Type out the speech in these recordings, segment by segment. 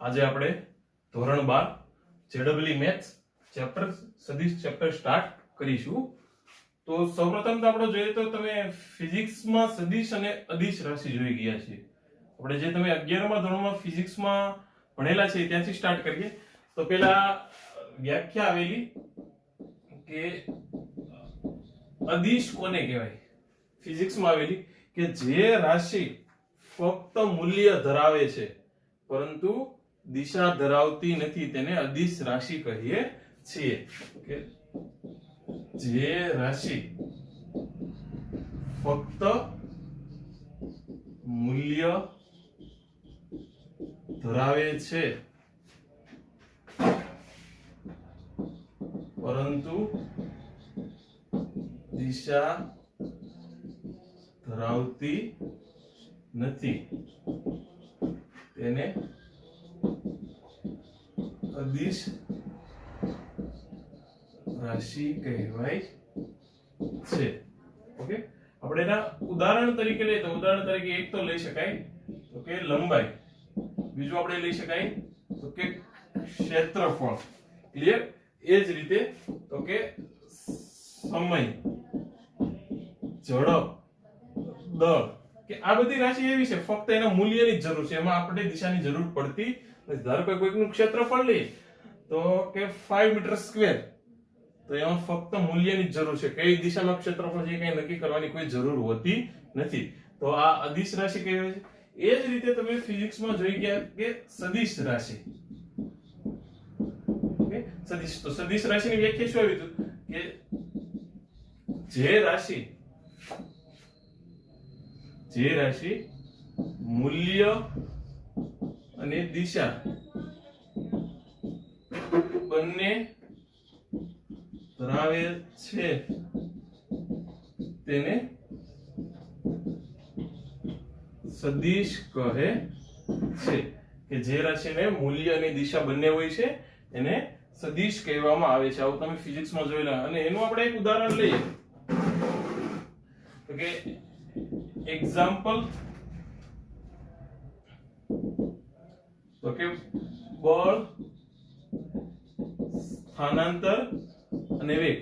આજે આપણે ધોરણ 12 જેડબલ્યુ મેથ્સ ચેપ્ટર સદિશ ચેપ્ટર સ્ટાર્ટ કરીશું. તો સૌપ્રથમ તો આપણે જોઈએ તો તમે ફિઝિક્સમાં સદિશ અને અદિશ રાશિ જોઈ ગયા છે. આપણે જે તમે 11મા ધોરણમાં ફિઝિક્સમાં ભણેલા છે ત્યાંથી સ્ટાર્ટ કરીએ. તો પહેલા વ્યાખ્યા આવેલી કે અદિશ કોને કહેવાય. ફિઝિક્સમાં આવેલી કે જે રાશિ ફક્ત મૂલ્ય ધરાવે છે પરંતુ દિશા ધરાવતી નથી તેને અદિશ રાશિ કહીએ છીએ. કે જે રાશિ ફક્ત મૂલ્ય ધરાવે છે પરંતુ દિશા ધરાવતી નથી તેને અદિશ રાશિ કહેવાય છે. ઓકે, આપણે એના ઉદાહરણ તરીકે લઈએ તો ઉદાહરણ તરીકે એક તો લઈ શકાય તો કે લંબાઈ, બીજું આપણે લઈ શકાય તો કે ક્ષેત્રફળ. ક્લિયર? એ જ રીતે તો કે સમય, ઝડપ, દળ, કે આ બધી રાશિ એવી છે ફક્ત એના મૂલ્યની જ જરૂર છે, એમાં આપણે દિશાની જરૂર પડતી નથી. ધારો કે કોઈકનું ક્ષેત્રફળ લઈએ તો કે 5 મીટર સ્ક્વેર, તો એમાં ફક્ત મૂલ્યની જ જરૂર છે, કઈ દિશામાં ક્ષેત્રફળ છે કઈ નક્કી કરવાની કોઈ જરૂર હોતી નથી. તો આ અદિશ રાશિ કહેવાય છે. એ જ રીતે તમે ફિઝિક્સમાં જોઈ ગયા કે સદિશ રાશિ. ઓકે, સદિશ. તો સદિશ રાશિની વ્યાખ્યા શું આવી હતી કે જે રાશિ મૂલ્ય અને દિશા બંને ધરાવે છે તેને સદિશ કહે છે. કે જે રાશિને મૂલ્ય અને દિશા બંને હોય છે એને સદિશ કહેવામાં આવે છે. આવું તમે ફિઝિક્સમાં જોયેલા. અને એનું આપણે એક ઉદાહરણ લઈએ તો કે એક્ઝામ્પલ તો કે બળ, સ્થાનાંતર અને વેગ,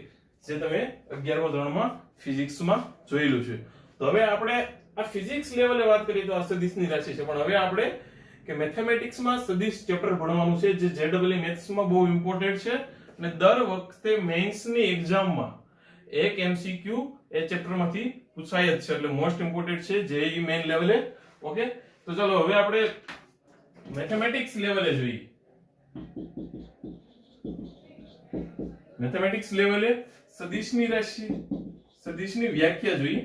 જે તમે 11મા ધોરણમાં ફિઝિક્સમાં જોયેલું છે. તો હવે આપણે આ ફિઝિક્સ લેવલે વાત કરીએ તો આ સદિશની રાશિ છે, પણ હવે આપણે કે મેથેમેટિક્સમાં સદિશ ચેપ્ટર ભણવાનું છે જે જેડબલ્યુ મેથ્સમાં બહુ ઇમ્પોર્ટન્ટ છે. અને દર વખતે મેઇન્સની એક્ઝામમાં એક એમસીક્યુ એ ચેપ્ટરમાંથી પૂછાય જ છે, એટલે મોસ્ટ ઇમ્પોર્ટન્ટ છે જેઈ મેઇન લેવલે. ઓકે, તો ચાલો હવે આપણે મેથેમેટિક્સ લેવલે જોઈએ. મેથેમેટિક્સ લેવલે સદિશની રાશિ, સદિશની વ્યાખ્યા જોઈએ.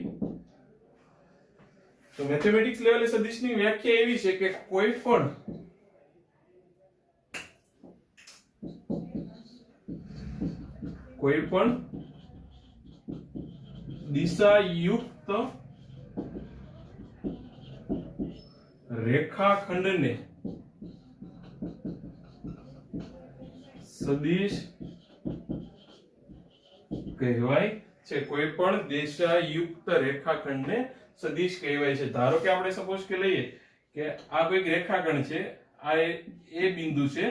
તો મેથેમેટિક્સ લેવલે સદિશની વ્યાખ્યા એવી છે કે કોઈ પણ દિશાયુક્ત રેખાખંડને સદિશ કહેવાય છે. કોઈ પણ દિશાયુક્ત રેખાખંડને સદિશ કહેવાય છે. ધારો કે આપણે સપોઝ કે લઈએ કે આ કોઈક રેખાખંડ છે, આ એ બિંદુ છે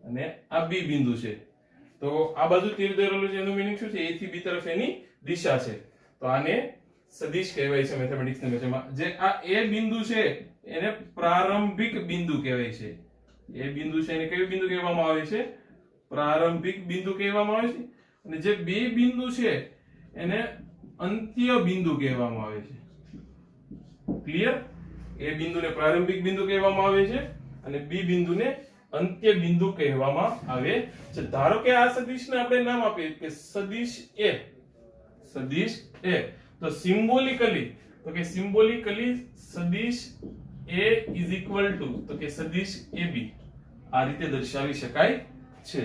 અને આ બી બિંદુ છે. તો આ બાજુ તીર દોરેલું છે, એનું મીનિંગ શું છે? એ થી બી તરફ એની દિશા છે. તો આને સદિશ કહેવાય છે મેથેમેટિક્સની ભાષામાં. જે આ એ બિંદુ છે એને પ્રારંભિક બિંદુ કહેવાય છે. એ બિંદુ છે એને કયું બિંદુ કહેવામાં આવે છે? પ્રારંભિક બિંદુ કહેવામાં આવે છે. અને જે બે બિંદુ છે એને અંત્ય બિંદુ કહેવામાં આવે છે. ક્લિયર? એ બિંદુને પ્રારંભિક બિંદુ કહેવામાં આવે છે અને બી બિંદુને અંત્ય બિંદુ કહેવામાં આવે છે. ધારો કે આ સદિશને આપણે નામ આપીએ કે સદિશ એ. સદિશ એ. તો સિમ્બોલિકલી સદિશ એ ઇઝ ઇક્વલ ટુ તો કે સદિશ AB આ રીતે દર્શાવી શકાય છે.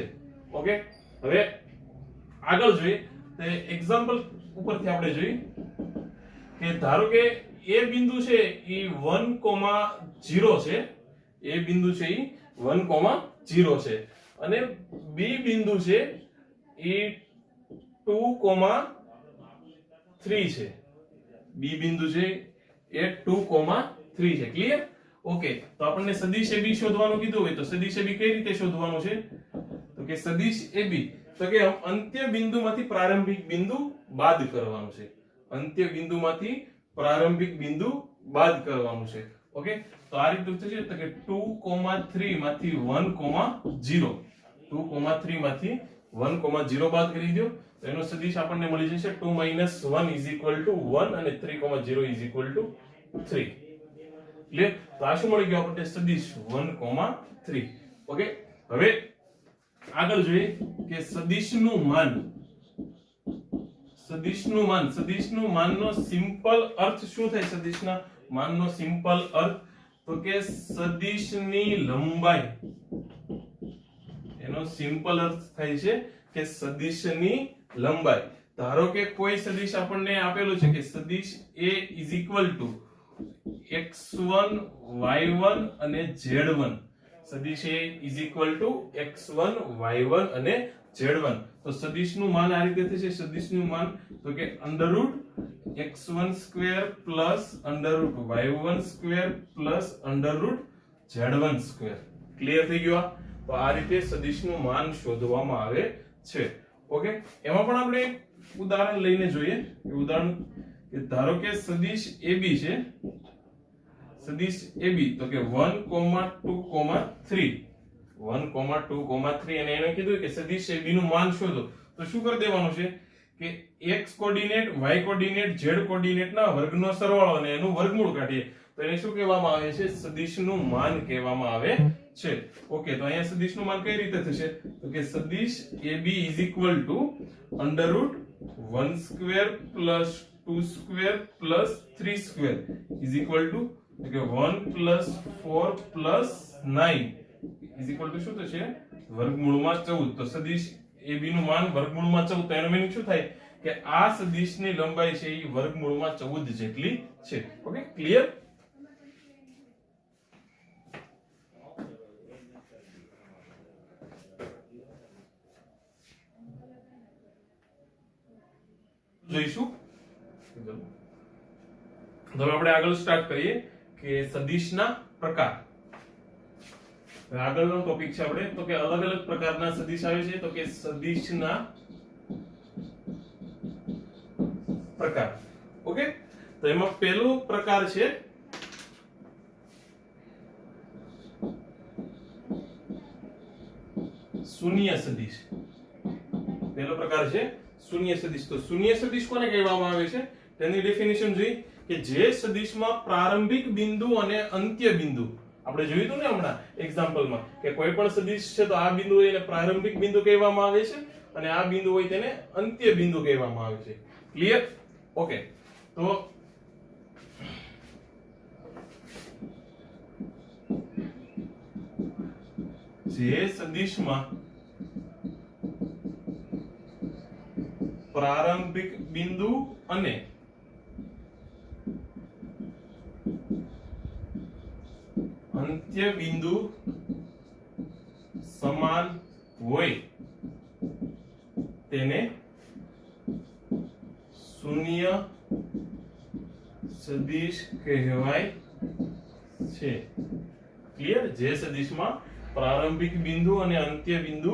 ઓકે, હવે આગળ જોઈએ તો એક્ઝામ્પલ ઉપરથી આપણે જોઈએ કે ધારો કે એ બિંદુ છે એ 1,0 છે. એ બિંદુ છે એ 1,0 છે અને બી બિંદુ છે એ 2,3 છે. બી બિંદુ છે એ 2,3 છે. ક્લિયર? ઓકે, તો આપણને સદિશ AB શોધવાનું કીધું હોય તો સદિશ AB કઈ રીતે શોધવાનું છે? તો કે સદિશ AB તો કે અંત્ય બિંદુમાંથી પ્રારંભિક બિંદુ બાદ કરવાનું છે. અંત્ય બિંદુમાંથી પ્રારંભિક બિંદુ બાદ કરવાનું છે. ઓકે, તો આ રીતે થશે તો કે 2,3 માંથી 1,0 2,3 માંથી 1,0 બાદ કરી દો તો એનો સદિશ આપણને મળી જશે 2 - 1 = 1 અને 3,0 = 3. ક્લિયર? તો આ શું મળી ગયું આપણને? સદિશ 1,3. ઓકે, હવે આગળ જોઈએ કે સદિશનું માન. સદિશનું માનનો સિમ્પલ અર્થ શું થાય? સદિશના માનનો સિમ્પલ અર્થ તો કે સદિશની લંબાઈ. એનો સિમ્પલ અર્થ થાય છે કે સદિશની લંબાઈ. ધારો કે કોઈ સદિશ આપણને આપેલું છે કે સદિશ A = x1 y1 અને z1. સદિશ A = x1 y1 અને z1. તો સદિશનું માન આ રીતે થશે. સદિશનું માન તો કે √x1² +√y1² +√z1². ક્લિયર થઈ ગયું? તો આ રીતે સદિશનું માન શોધવામાં આવે છે. ઓકે, એમાં પણ આપણે એક ઉદાહરણ લઈને જોઈએ. ઉદાહરણ કે ધારો કે સદિશ AB છે. સદિશ AB તો કે 1,2,3 અને એને કીધું કે સદિશ AB નું માન શોધો. તો શું કરી દેવાનું છે કે x coordinate, y coordinate, z કોઓર્ડિનેટના વર્ગનો સરવાળો અને એનું વર્ગમૂળ કાઢીએ તો એને શું કહેવામાં આવે છે? સદિશનું માન કહેવામાં આવે છે. ઓકે, તો અહીંયા સદિશનું માન કઈ રીતે થશે? તો કે સદિશ AB = √1² + 2² + 3² તો કે 1 + 4 + 9 શું થશે? વર્ગમૂળમાં 14. તો સદિશ AB નું માન વર્ગમૂળમાં 14. તો એનો મીનિંગ શું થાય કે આ સદિશની લંબાઈ છે એ વર્ગમૂળમાં 14 જેટલી છે. Okay, clear? જોઈશું. તો આપણે આગળ સ્ટાર્ટ કરીએ કે સદિશના પ્રકાર. આગળનો ટોપિક છે આપણે તો કે અલગ અલગ પ્રકારના સદિશ આવે છે. તો કે સદિશના પ્રકાર. ઓકે, તો એમાં પહેલો પ્રકાર છે શૂન્ય સદિશ. પહેલો પ્રકાર છે શૂન્ય સદિશ. તો શૂન્ય સદિશ કોને કહેવામાં આવે છે? તેની ડેફિનેશન જોઈ કે જે સદિશમાં પ્રારંભિક બિંદુ અને અંત્ય બિંદુ, આપણે જોયું હતું ને હમણાં એક્ઝામ્પલમાં કે કોઈ પણ સદિશ છે તો આ બિંદુ હોય એને પ્રારંભિક બિંદુ કહેવામાં આવે છે અને આ બિંદુ હોય તેને અંત્ય બિંદુ કહેવામાં આવે છે. ક્લિયર? ઓકે, તો જે સદિશમાં પ્રારંભિક બિંદુ અને અંત્ય બિંદુ સમાન હોય તેને શૂન્ય સદિશ કહેવાય છે. ક્લિયર? જે સદિશમાં પ્રારંભિક બિંદુ અને અંત્ય બિંદુ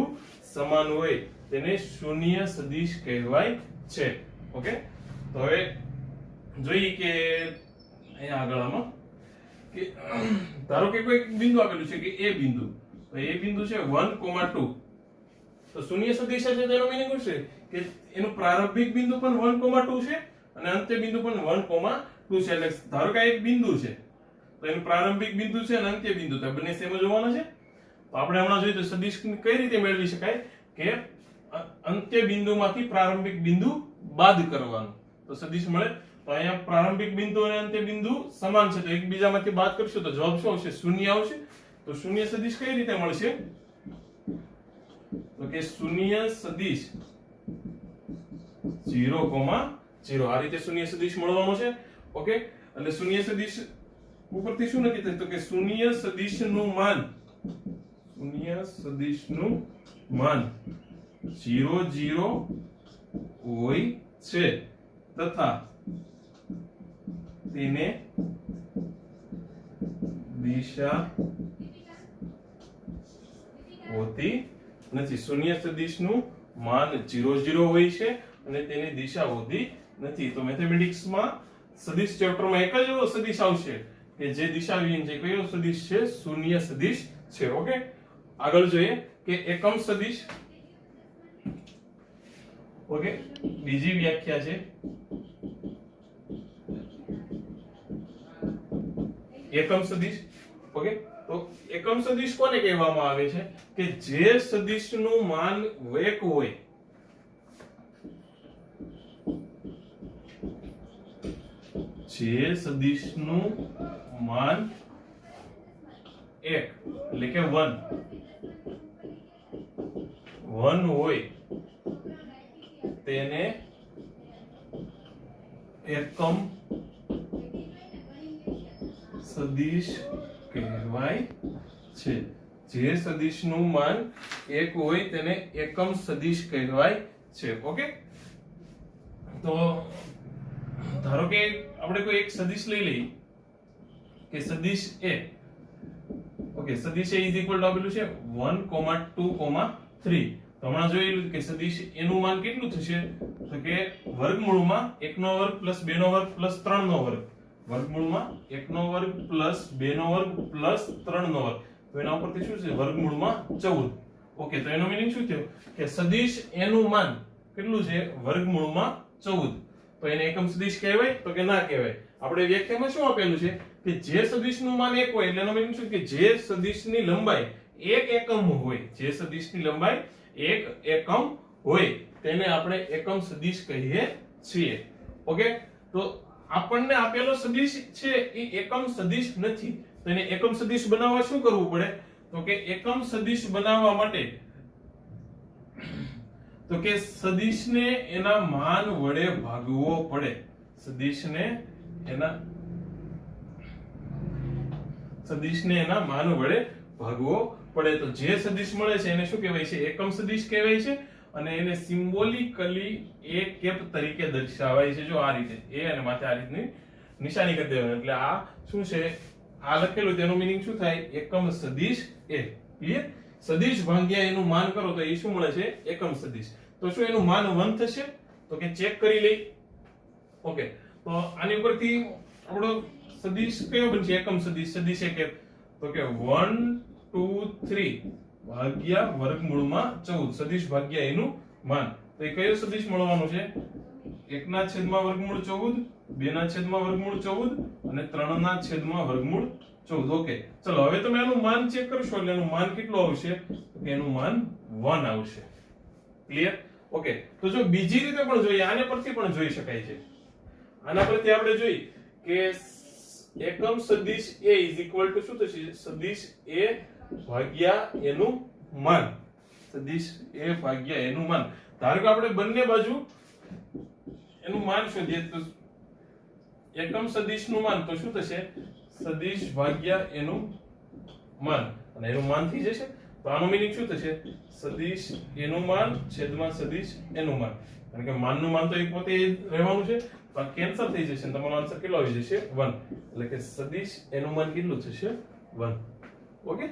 સમાન હોય તેને શૂન્ય સદિશ કહેવાય છે. ઓકે, તો હવે જોઈએ કે અહીંયા આગળમાં કે ધારો કે કોઈ બિંદુ આપેલું છે કે A બિંદુ. તો A બિંદુ છે 1,2. તો શૂન્ય સદિશ છે તેનો મીનિંગ શું છે કે એનું પ્રારંભિક બિંદુ પણ 1,2 છે અને અંત્ય બિંદુ પણ 1,2 છે. એટલે ધારો કે એક બિંદુ છે તો એનું પ્રારંભિક બિંદુ છે અને અંત્ય બિંદુ તો બંને સેમ જ હોવાના છે. તો આપણે હમણાં જોઈએ તો સદિશ કઈ રીતે મેળવી શકાય કે અંત્ય બિંદુમાંથી પ્રારંભિક બિંદુ બાદ કરવાનું તો સદિશ મળે. તો અહીંયા પ્રારંભિક બિંદુ અને અંત્ય બિંદુ સમાન છે તો એકબીજામાંથી બાદ કરશું તો જવાબ શું આવશે? શૂન્ય આવશે. તો શૂન્ય સદિશ કઈ રીતે મળશે? તો કે શૂન્ય સદિશ 0,0 આ રીતે શૂન્ય સદિશ મળવાનો છે. ઓકે, એટલે શૂન્ય સદિશ ઉપરથી શું નક્કી થાય? તો કે શૂન્ય સદિશનું માન 0, 0 હોય છે તથા તેને દિશા હોતી નથી. શૂન્ય સદિશનું માન 0 0 હોય છે અને તેની દિશા હોતી નથી. તો મેથેમેટિક્સમાં સદિશ ચેપ્ટરમાં એક જ એવો સદિશ આવશે કે જે દિશાવિહીન છે. કયો સદિશ છે? શૂન્ય સદિશ છે. ઓકે, આગળ જોઈએ કે એકમ સદિશ. ઓકે, બીજી વ્યાખ્યા છે એકમ સદિશ. ઓકે, તો એકમ સદિશ કોને કહેવામાં આવે છે? કે જે સદિશનું માન 1 હોય, જે સદિશનું માન 1 એટલે કે 1 હોય તેને એકમ સદિશ કહેવાય છે. જે સદિશનું માન 1 હોય તેને એકમ સદિશ કહેવાય છે. ઓકે, તો ધારો કે આપણે કોઈ એક સદિશ લઈ લઈએ કે સદિશ a. ઓકે, સદિશ a ઇઝ ઇક્વલ ટુ આપેલું છે 1, 2, 3. તો હમણાં જોયેલું કે સદિશ a નું માન કેટલું થશે? તો કે વર્ગમૂળમાં 1 નો વર્ગ પ્લસ 2 નો વર્ગ પ્લસ 3 નો વર્ગ. વર્ગમૂળમાં 1 નો વર્ગ પ્લસ 2 નો વર્ગ પ્લસ 3 નો વર્ગ. તો એના ઉપરથી શું છે? વર્ગમૂળમાં 14. ઓકે, તો એનો મીનિંગ શું થયો કે સદિશ a નું માન કેટલું છે? વર્ગમૂળમાં 14. તો એને એકમ સદિશ કહેવાય? તો કે ના કહેવાય. આપણે વ્યાખ્યામાં શું આપેલું છે કે જે સદિશનું માન 1 હોય એટલે એનો મીનિંગ શું કે જે સદિશની લંબાઈ 1 એકમ હોય, જે સદિશની લંબાઈ 1 એકમ હોય તેને આપણે એકમ સદિશ કહીએ છીએ. ઓકે, તો આપણને આપેલો સદિશ છે એ એકમ સદિશ નથી. તો એને એકમ સદિશ બનાવવા શું કરવું પડે? તો કે એકમ સદિશ બનાવવા માટે તો કે સદિશને એના માન વડે ભાગવો પડે. સદિશને એના માન વડે ભાગવો પડે. તો જે સદિશ મળે છે એને શું કહેવાય છે? એકમ સદિશ કહેવાય છે. અને એને સિમ્બોલિકલી a કેપ તરીકે દર્શાવાય છે. જો આ રીતે a અને માથે આ રીતની નિશાની કરી દેવાની. એટલે આ શું છે? આ લખેલું તેનો મીનિંગ શું થાય? એકમ સદિશ a. ક્લિયર? સદિશ ભાગ્યા એનું માન કરો તો એ શું મળે છે? એકમ સદિશ. તો શું એનું માન 1 થશે? તો કે ચેક કરી લઈ. ઓકે, તો આની ઉપરથી આપણો સદિશ કયો બનશે? એકમ સદિશ. સદિશ એક તો કે 1, 2, 3 ભાગ્યા વર્ગમૂળમાં 14. સદિશ ભાગ્યા એનું માન. તો એ કયો સદિશ મળવાનો છે? 1 ના છેદમાં વર્ગમૂળ 14, 2 ના છેદમાં વર્ગમૂળ 14 અને 3 ના છેદમાં વર્ગમૂળ 14. ઓકે, ચલો હવે તમે આનું માન ચેક કરશો એટલે એનું માન કેટલું આવશે? તો એનું માન 1 આવશે. ક્લિયર? ઓકે, તો જો બીજી રીતે પણ જોઈએ, આને પરથી પણ જોઈ શકાય છે. આના પરથી આપણે જોઈ કે એકમ સદિશ a ઇઝ ઇક્વલ ટુ શું થશે? સદિશ a ભાગ્યા એનું માન. સદિશ a ભાગ્યા એનું માન. ધારો કે આપણે બંને બાજુ એનું માન શોધીએ તો એકમ સદિશનું માન તો શું થશે? સદિશ ભાગ્યા એનું માન. અને એનું માન થઈ જશે. તો આનો મીનિંગ શું થશે? સદિશ એનું માન છેદમાં સદિશ એનું માન. કારણ કે માનનું માન તો એક પોતે રહેવાનું છે. તો આ કેન્સલ થઈ જશે અને તમારો આન્સર કેટલો આવી જશે? 1. એટલે કે સદિશ એનું માન કેટલું થશે? 1. ઓકે,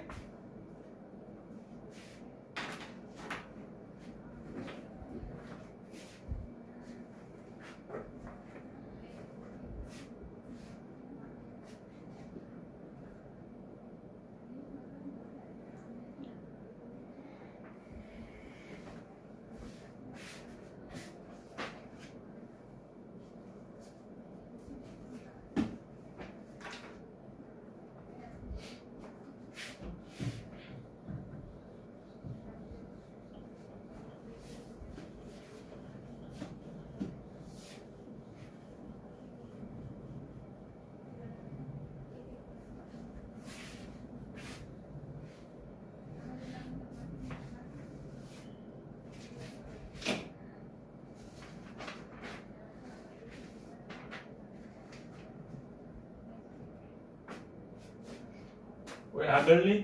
આગળની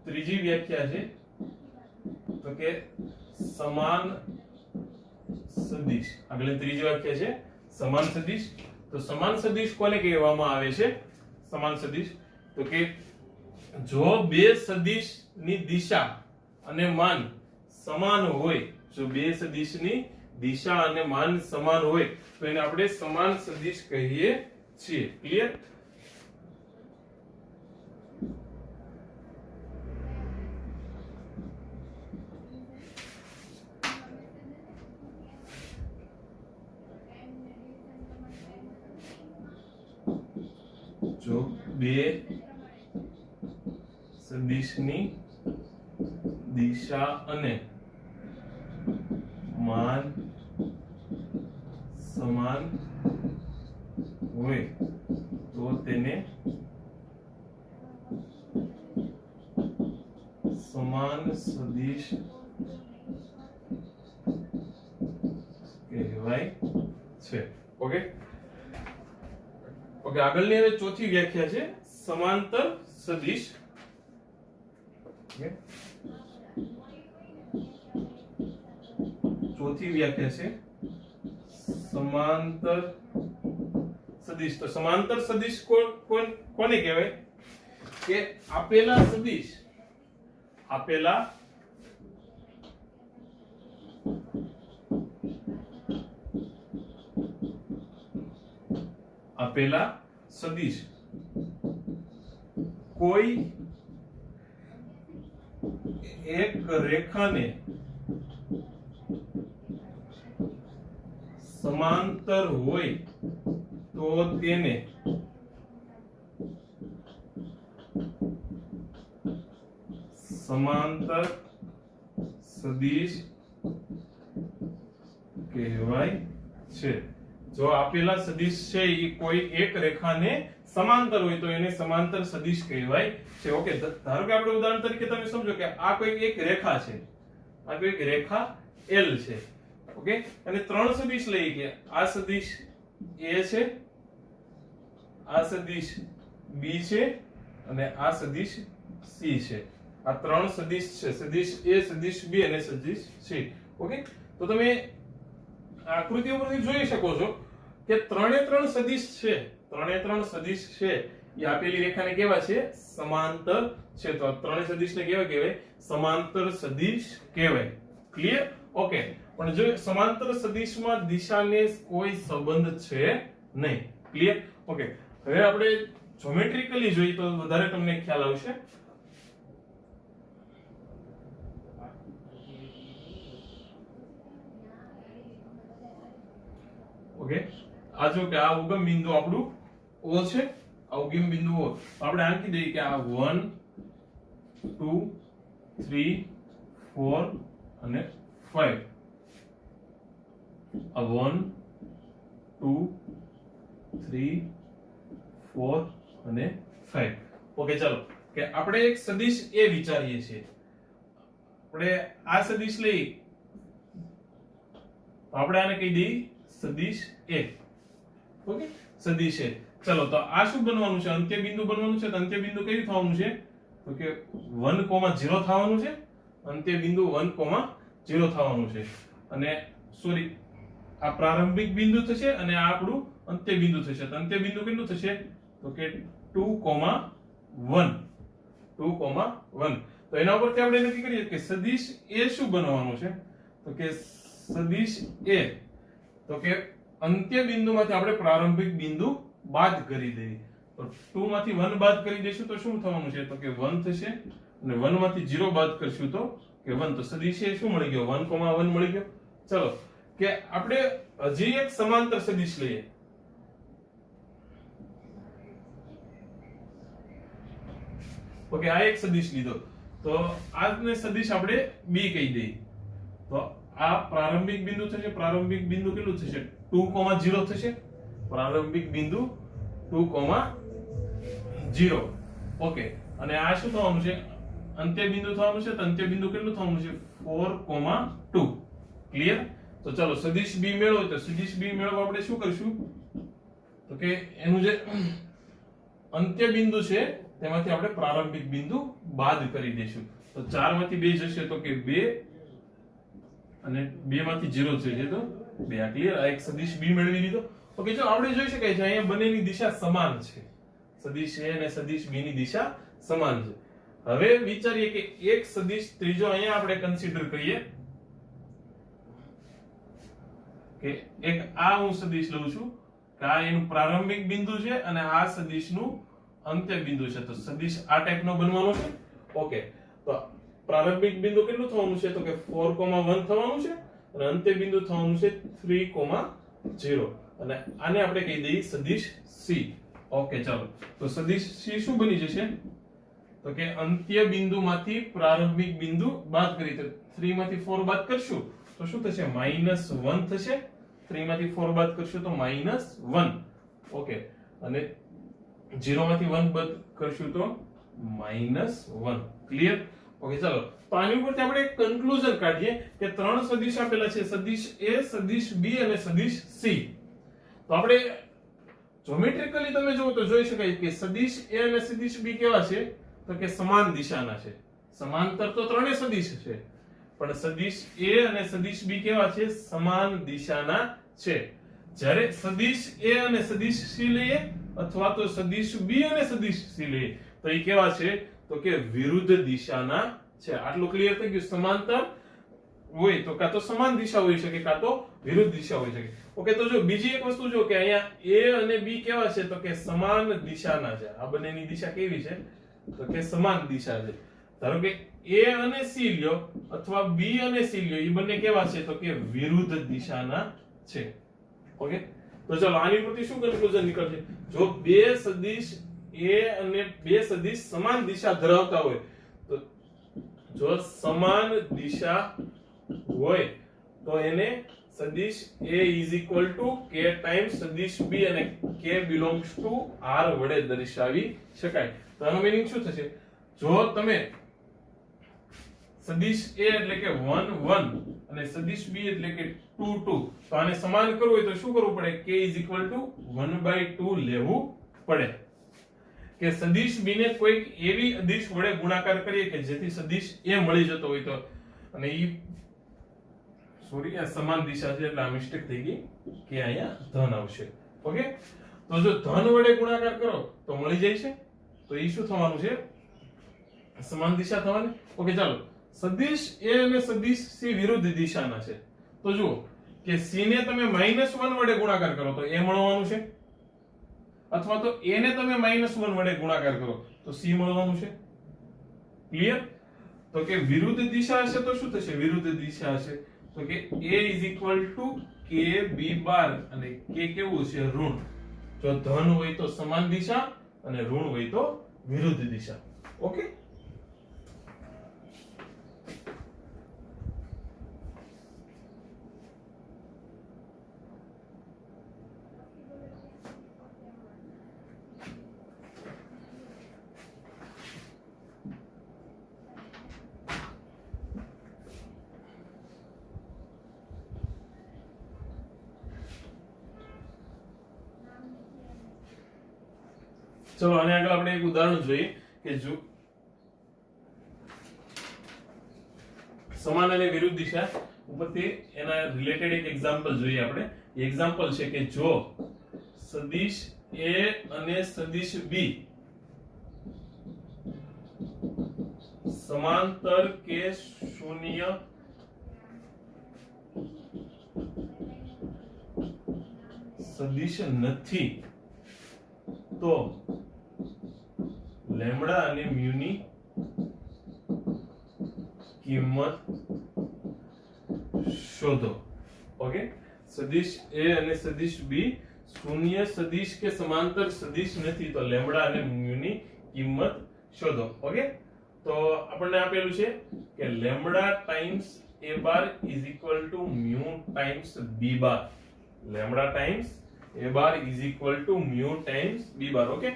ત્રીજી વ્યાખ્યા છે તો કે સમાન સદિશ. આગળની ત્રીજી વ્યાખ્યા છે સમાન સદિશ. તો સમાન સદિશ કોને કહેવામાં આવે છે? સમાન સદિશ તો કે જો બે સદિશની દિશા અને માન સમાન હોય, જો બે સદિશની દિશા અને માન સમાન હોય તો એને આપણે સમાન સદિશ કહીએ છીએ. ક્લિયર? જો બે સદિશની દિશા અને માન સમાન હોય તો તેને સમાન સદિશ કહેવાય છે. ઓકે ઓકે, આગળની હવે ચોથી વ્યાખ્યા છે સમાંતર સદિશ. ચોથી વ્યાખ્યા છે સમાંતર સદિશ. તો સમાંતર સદિશ કોને કહેવાય? કે આપેલા સદિશ, આપેલા સદિશ કોઈ એક રેખાને સમાંતર હોય તો તેને સમાંતર સદિશ કહેવાય છે. જો આપેલા સદિશ છે એ કોઈ એક રેખાને સમાંતર હોય તો એને સમાંતર સદિશ કહેવાય છે. ઓકે, ધારો કે આપણે ઉદાહરણ તરીકે તમે સમજો કે આ કોઈ એક રેખા છે, આ કોઈ એક રેખા L છે. ઓકે, અને ત્રણ સદિશ લઈએ કે આ સદિશ A છે, આ સદિશ B છે અને આ સદિશ C છે. આ ત્રણ સદિશ છે, સદિશ A, સદિશ B અને સદિશ C. ઓકે, તો તમે આકૃતિ ઉપરથી જોઈ શકો છો કે ત્રણે ત્રણ સદિશ છે, ત્રણે ત્રણ સદિશ છે એ આપેલી રેખાને કેવા છે? સમાંતર છે. તો ત્રણે સદિશને કેવા કહેવાય? સમાંતર સદિશ કહેવાય. ક્લિયર? ઓકે, પણ જો સમાંતર સદિશમાં દિશાને કોઈ સંબંધ છે નહીં. ક્લિયર? ઓકે, હવે આપણે જ્યોમેટ્રિકલી જોઈએ તો વધારે તમને ખ્યાલ આવશે. ઓકે, આ જો કે આ ઉગમ બિંદુ આપણું O છે, આ ઉગમ બિંદુ O. આપણે આંકી દઈએ કે આ 1 2 3 4 અને 5. આ 1 2 3 4 અને 5. ઓકે, ચાલો કે આપણે એક સદિશ A વિચારીએ છીએ. આપણે આ સદિશ લઈ તો આપણે આને કહી દઈએ સદિશ A. ઓકે, સદિશ A. ચલો, તો આ શું બનવાનું છે? અંત્ય બિંદુ બનવાનું છે. તો અંત્ય બિંદુ કયું થવાનું છે? તો કે 1, 0 થવાનું છે. અંત્ય બિંદુ 1, 0 થવાનું છે. અને સોરી, આ પ્રારંભિક બિંદુ થશે અને આ આપણું અંત્ય બિંદુ થશે. તો અંત્ય બિંદુ કેટલું થશે? તો કે 2, 1. 2, 1. તો એના ઉપરથી આપણે નક્કી કરીએ કે સદિશ A શું બનવાનું છે? તો કે સદિશ A તો કે અંત્ય બિંદુમાંથી આપણે પ્રારંભિક બિંદુ બાદ કરી દઈએ. તો 2 માંથી 1 બાદ કરી દઈશું તો શું થવાનું છે? તો કે 1 થશે. અને 1 માંથી 0 બાદ કરશું તો કે 1. તો સદિશ A શું મળી ગયો? 1, 1 મળી ગયો. ચલો કે આપણે હજી એક સમાંતર સદિશ લઈએ. ઓકે, આ એક સદિશ લીધો તો આને સદિશ આપણે B કહી દઈએ. તો આ પ્રારંભિક બિંદુ થશે. પ્રારંભિક બિંદુ કેટલું થશે? 2, 0 થશે. પ્રારંભિક બિંદુ 2, 0. ઓકે, અને આ શું થવાનું છે? અંત્ય બિંદુ થવાનું છે. તો અંત્ય બિંદુ કેટલું થવાનું છે? 4, 2. ક્લિયર? તો ચાલો સદિશ B મેળવો. તો સદિશ B મેળવવા આપણે શું કરશું? તો કે એનું જે અંત્ય બિંદુ છે તેમાંથી આપણે પ્રારંભિક બિંદુ બાદ કરી દઈશું. તો 4 માંથી 2 જશે તો કે 2 અને 2 માંથી 0 જશે તો 2. આ ક્લિયર? આ એક સદિશ B મેળવી લીધો. ઓકે, જો આપણે જોઈ શકાય છે અહીંયા બંનેની દિશા સમાન છે. સદિશ A અને સદિશ B ની દિશા સમાન છે. હવે વિચારીએ કે એક સદિશ ત્રીજો અહીંયા આપણે કન્સિડર કરીએ કે એક આ હું સદિશ લઉં છું કે આ એનું પ્રારંભિક બિંદુ છે અને આ સદિશનું અંત્ય બિંદુ છે. તો સદિશ આ ટાઈપનો બનવાનો છે. ઓકે, તો પ્રારંભિક બિંદુ કેટલું થવાનું છે? તો કે 4,1 થવાનું છે અને અંત્ય બિંદુ થવાનું છે 3,0 અને આને આપણે કહી દઈએ સદિશ C. ઓકે, ચાલો તો સદિશ C શું બની જશે? તો કે અંત્ય બિંદુમાંથી પ્રારંભિક બિંદુ બાદ કરી તો 3 માંથી 4 બાદ કરશું તો શું થશે? -1 થશે. 3 માંથી 4 બાદ કરશું તો -1. ઓકે, અને 0 માંથી 1 બાદ કરશું તો -1. ક્લિયર? ઓકે, ચાલો તો આની ઉપરથી આપણે એક કન્ક્લુઝન કાઢીએ કે ત્રણ સદિશ આપેલા છે, સદિશ A, સદિશ B અને સદિશ C. તો આપણે જ્યોમેટ્રિકલી તમે જુઓ તો જોઈ શકાય કે સદિશ A અને સદિશ B કેવા છે? તો કે સમાન દિશાના છે. સમાંતર તો ત્રણેય સદિશ છે, પણ સદિશ A અને સદિશ B કેવા છે? સમાન દિશાના છે. જ્યારે સદિશ A અને સદિશ C લઈએ અથવા તો સદિશ B અને સદિશ C લઈએ તો એ કેવા છે? તો કે વિરુદ્ધ દિશાના છે. આટલું ક્લિયર થઈ ગયું? સમાંતર હોય તો કાં તો સમાન દિશા હોઈ શકે કાં તો વિરુદ્ધ દિશા હોઈ શકે. ઓકે, તો જો બીજી એક વસ્તુ જો કે અહીંયા A અને B કેવા છે? તો કે સમાન દિશાના છે. આ બંનેની દિશા કેવી છે? તો કે સમાન દિશા છે. ધારો કે A અને C લ્યો અથવા B અને C લ્યો, એ બંને કેવા છે? તો કે વિરુદ્ધ દિશાના છે. ઓકે, તો ચાલો આની પરથી શું કન્ક્લુઝન નીકળશે? જો બે સદિશ A અને બે સદિશ સમાન દિશા ધરાવતા હોય તો જો સમાન દિશા હોય તો એને સદિશ A k ટાઈમ્સ સદિશ B અને k belongs to R વડે દર્શાવી શકાય. તો આનો મીનિંગ શું થશે? જો તમે સદિશ A એટલે કે 1 1 અને સદિશ B એટલે કે 2 2 તો આને સમાન કરવું હોય તો શું કરવું પડે? k 1/2 લેવું પડે. કે સદિશ B ને કોઈક એવી અદિશ વડે ગુણાકાર કરીએ કે જેથી સદિશ A મળી જતો હોય તો, અને ઈ સોરી આ સમાન દિશા છે એટલે આ મિસ્ટેક થઈ ગઈ કે અહીંયા ધન આવશે. ઓકે, તો જો ધન વડે ગુણાકાર કરો તો મળી જાય છે, તો ઈ શું થવાનું છે? સમાન દિશા થવાની. ઓકે, ચાલો સદિશ A અને સદિશ C વિરુદ્ધ દિશાના છે. તો જુઓ કે C ને તમે -1 વડે ગુણાકાર કરો તો A મળવાનું છે, અથવા તો A ને તમે -1 વડે ગુણાકાર કરો તો C મળવાનું છે. ક્લિયર? તો કે વિરુદ્ધ દિશા હશે તો શું થશે? વિરુદ્ધ દિશા હશે તો કે A k B બાર અને k કેવું છે? ઋણ. જો ધન હોય તો સમાન દિશા અને ઋણ હોય તો વિરુદ્ધ દિશા. ઓકે, ચલો આને આગળ આપણે એક ઉદાહરણ જોઈએ કે જો સમાન અને વિરુદ્ધ દિશા ઉપરથી એના રિલેટેડ એક એક્ઝામ્પલ જોઈએ આપણે. એક્ઝામ્પલ છે કે જો સદિશ A અને સદિશ B સમાંતર કે શૂન્ય સદિશ નથી તો લેમ્બડા અને મ્યુ ની કિંમત શોધો. ઓકે, સદિશ A અને સદિશ B શૂન્ય સદિશ કે સમાંતર સદિશ નથી તો લેમ્બડા અને મ્યુ ની કિંમત શોધો. ઓકે, તો આપણને આપેલું છે કે lambda times A bar is equal to mu times B bar. Lambda times A bar is equal to mu times B bar. Okay,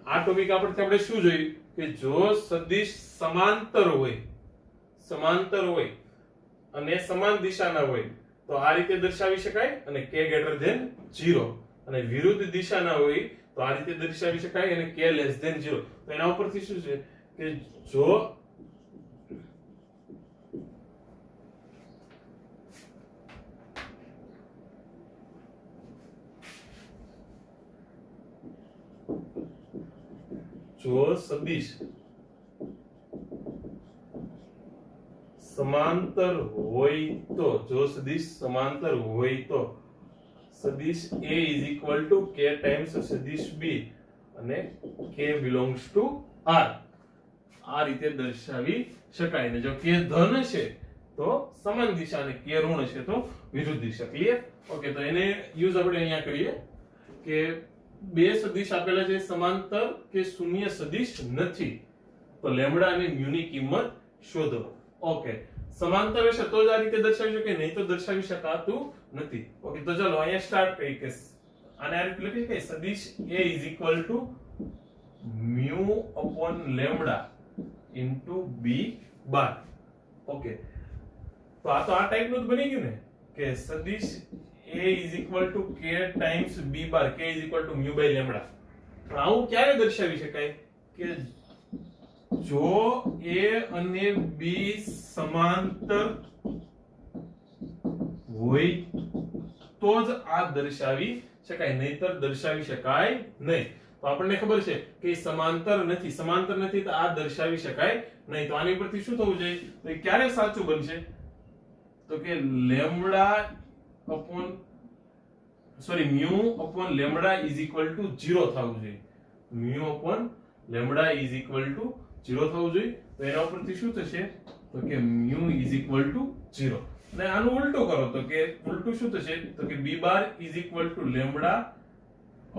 આ ટોપિક આપણે શું જોયું કે જો સદિશ સમાંતર હોય અને સમાન દિશાના હોય તો આ રીતે દર્શાવી શકાય અને k greater than 0, અને વિરુદ્ધ દિશાના હોય તો આ રીતે દર્શાવી શકાય અને k less than 0. તો એના ઉપરથી શું છે કે જો જો સદિશ સમાંતર હોય તો, જો સદિશ સમાંતર હોય તો સદિશ A is equal to K times સદિશ B અને K belongs to R. આ રીતે દર્શાવી શકાય. ને જો K ધન છે તો સમાન દિશા અને K ઋણ છે તો વિરુદ્ધ દિશા. ક્લિયર? ઓકે, તો એને યુઝ આપણે અહીંયા કરીએ કે બે સદિશ આપેલા છે સમાંતર કે શૂન્ય સદિશ નથી, તો લેમ્બડા અને મ્યુ ની કિંમત શોધો. ઓકે, સમાંતર હશે તો જ આ રીતે દર્શાવી શકાય, નહીં તો દર્શાવી શકાતું નથી. ઓકે, તો ચલો અહીંયા સ્ટાર્ટ કરીએ કે આને આ રીતે લખી શકાય સદિશ A is equal to mu upon lambda into B bar. Okay, તો આ ટાઈપનું જ બની ગયું ને કે સદિશ A is equal to K times B bar, K is equal to mu by lambda. પણ આવું ક્યારે દર્શાવી શકાય કે જો A અને B સમાંતર હોય તો જ આ દર્શાવી શકાય, નહીતર દર્શાવી શકાય નહીં. તો આપણને ખબર છે કે સમાંતર નથી તો આ દર્શાવી શકાય નહીં. તો આની પરથી શું થવું જોઈએ? તો એ ક્યારે સાચું બનશે? તો કે mu upon lambda is equal to 0 થવું જોઈએ. mu upon lambda is equal to 0 થવું જોઈએ. તો એના ઉપરથી શું થશે? તો કે mu is equal to 0. અને આનું ઉલટું કરો તો કે ઉલટું શું થશે? તો કે b bar is equal to lambda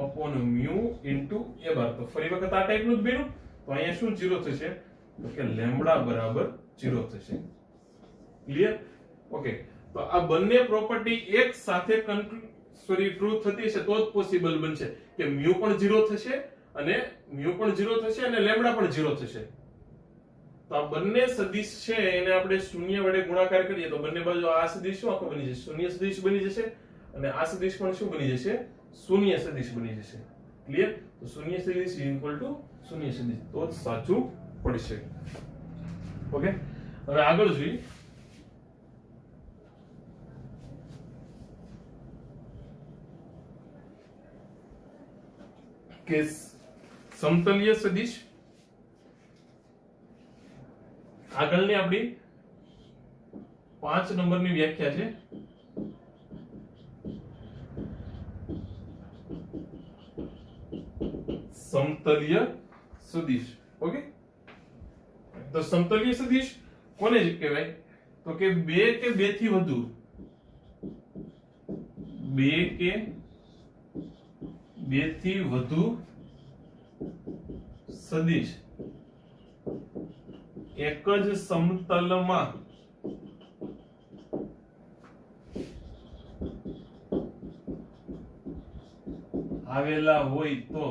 upon mu into a bar. તો ફરી વખત આ ટાઈપનું જ બન્યું. તો અહીંયા શું 0 થશે? તો કે lambda બરાબર 0 થશે. ક્લિયર? ઓકે, તો આ બંને પ્રોપર્ટી એક સાથે ટ્રુ થતી છે તો જ પોસિબલ બનશે કે mu પણ 0 થશે અને લેમ્બડા પણ 0 થશે. તો આ બંને સદિશ છે એને આપણે શૂન્ય વડે ગુણાકાર કરીએ તો બંને બાજુ આ સદિશ શું આખો બની જશે? શૂન્ય સદિશ બની જશે અને આ સદિશ પણ શું બની જશે? શૂન્ય સદિશ બની જશે. ક્લિયર? તો શૂન્ય સદિશ ઇક્વલ ટુ શૂન્ય સદિશ તો જ સાચું પડશે. ઓકે, હવે આગળ જોઈએ કે સમતલીય સદિશ. આગળની આપણી 5 નંબરની વ્યાખ્યા છે. સમતલીય સદિશ. ઓકે, તો સમતલીય સદિશ કોને કહેવાય? તો કે બે કે બેથી વધુ સદિશ એક જ સમતલમાં આવેલા હોય તો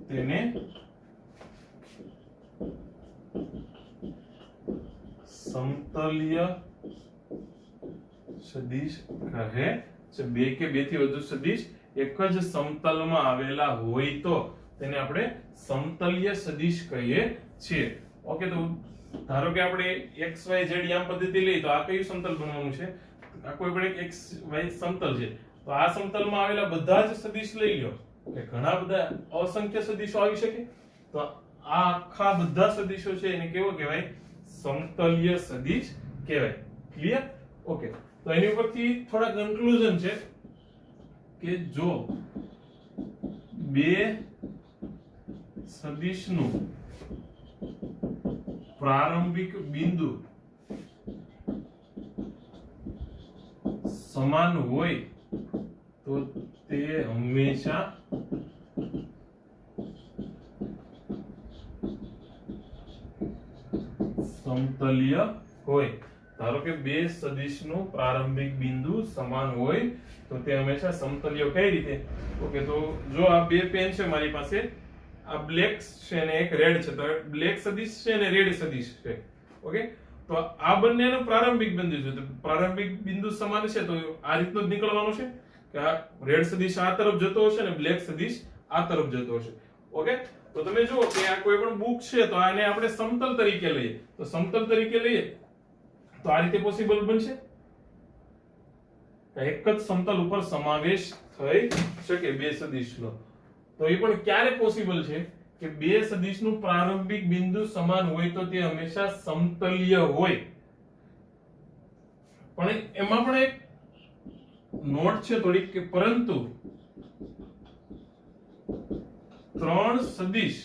તેને સમતલીય સદિશ કહે છે. બે કે બેથી વધુ સદિશ એક જ સમતલમાં આવેલા હોય તો તેને આપણે સમતલીય સદિશ કહીએ છીએ. ઓકે, તો ધારો કે આપણે x y z યામ પદ્ધતિ લઈએ તો આ કયું સમતલ બનવાનું છે? આ કોઈ પણ એક x y સમતલ છે તો આ સમતલમાં આવેલા બધા જ સદિશ લઈ લો કે ઘણા બધા અસંખ્ય સદિશો આવી શકે. તો આ આખા બધા સદિશો છે એને કેવો કહેવાય? સમતલીય સદિશ કહેવાય. ક્લિયર? ઓકે, તો એની ઉપરથી થોડા કન્ક્લુઝન છે કે જો બે સદિશનું પ્રારંભિક બિંદુ સમાન હોય તો તે હંમેશા સમતલીય હોય. ધારો કે બે સદિશનું પ્રારંભિક બિંદુ સમાન હોય તો તે હંમેશા સમતલીય. કઈ રીતે? ઓકે, તો જો આ બે પેન છે મારી પાસે, આ બ્લેક છે અને એક રેડ છે, તો બ્લેક સદિશ છે અને રેડ સદિશ છે. ઓકે, તો આ બંનેનું પ્રારંભિક બિંદુ છે તો પ્રારંભિક બિંદુ સમાન છે તો આ રીતનું જ નીકળવાનું છે કે આ રેડ સદિશ આ તરફ જતો હશે અને બ્લેક સદિશ આ તરફ જતો હશે. ઓકે, તો તમે જુઓ કે આ કોઈ પણ બુક છે તો આને આપણે સમતલ તરીકે લઈએ તો સમતલ તરીકે લઈએ તો આ રીતે પોસિબલ બનશે. એક જ સમતલ ઉપર સમાવેશ થઈ શકે બે સદિશનો. તો એ પણ ક્યારે પોસિબલ છે કે બે સદિશનું પ્રારંભિક બિંદુ સમાન હોય તો તે હંમેશા સમતલીય હોય. પણ એમાં પણ એક નોટ છે થોડીક કે પરંતુ ત્રણ સદિશ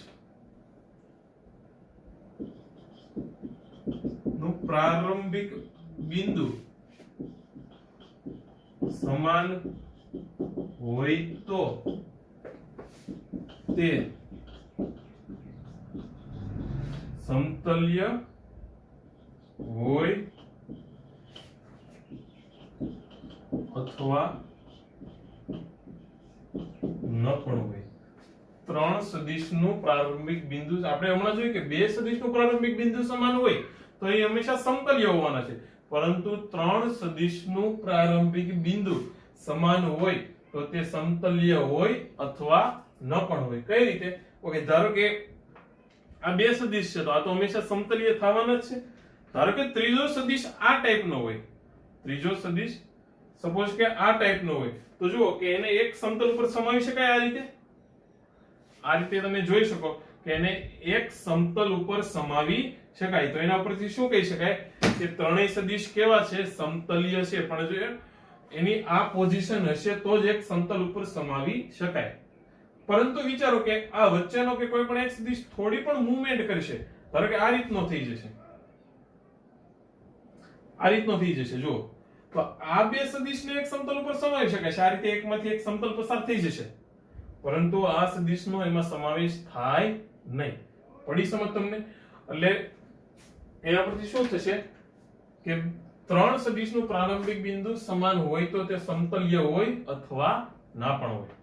નું પ્રારંભિક બિંદુ સમાન હોય તો તે સમતલ્ય હોય અથવા ન પણ હોય. ત્રણ સદિશનું પ્રારંભિક બિંદુ આપણે હમણાં જોયું કે બે સદિશનું પ્રારંભિક બિંદુ સમાન હોય તો એ હંમેશા સમતલ્ય હોવાના છે, પરંતુ ત્રણ સદિશનું પ્રારંભિક બિંદુ સમાન હોય તો તે સમતલ્ય હોય અથવા ન પણ હોય. કઈ રીતે? ઓકે, ધારો કે આ બે સદિશ છે તો આ તો હંમેશા સમતલીય થવાના જ છે. ધારો કે ત્રીજો સદિશ આ ટાઈપનો હોય, ત્રીજો સદિશ સપોઝ કે આ ટાઈપનો હોય તો જુઓ કે એને એક સમતલ ઉપર સમાવી શકાય. આ રીતે તમે જોઈ શકો કે એને એક સમતલ ઉપર સમાવી શકાય. તો એના પરથી શું કહી શકાય કે ત્રણેય સદિશ કેવા છે? સમતલીય છે. પણ જો એની આ પોઝિશન હશે તો જ એક સમતલ ઉપર સમાવી શકાય. પરંતુ વિચારો કે આ વચ્ચેનો કે કોઈ પણ એક સદિશ થોડી પણ મૂવમેન્ટ કરશે, ધારો કે આ રીતનો થઈ જશે, આ રીતનો થઈ જશે, જો તો આ બે સદિશને એક સમતલ ઉપર સમાવી શકાય છે. આ રીતે એકમાંથી એક સમતલ પસાર થઈ જશે, પરંતુ આ સદિશનો એમાં સમાવેશ થાય નહીં. પડી સમજ તમને? એટલે એના પરથી શું થશે કે ત્રણ સદિશનું પ્રારંભિક બિંદુ સમાન હોય તો તે સમતલ્ય હોય અથવા ના પણ હોય.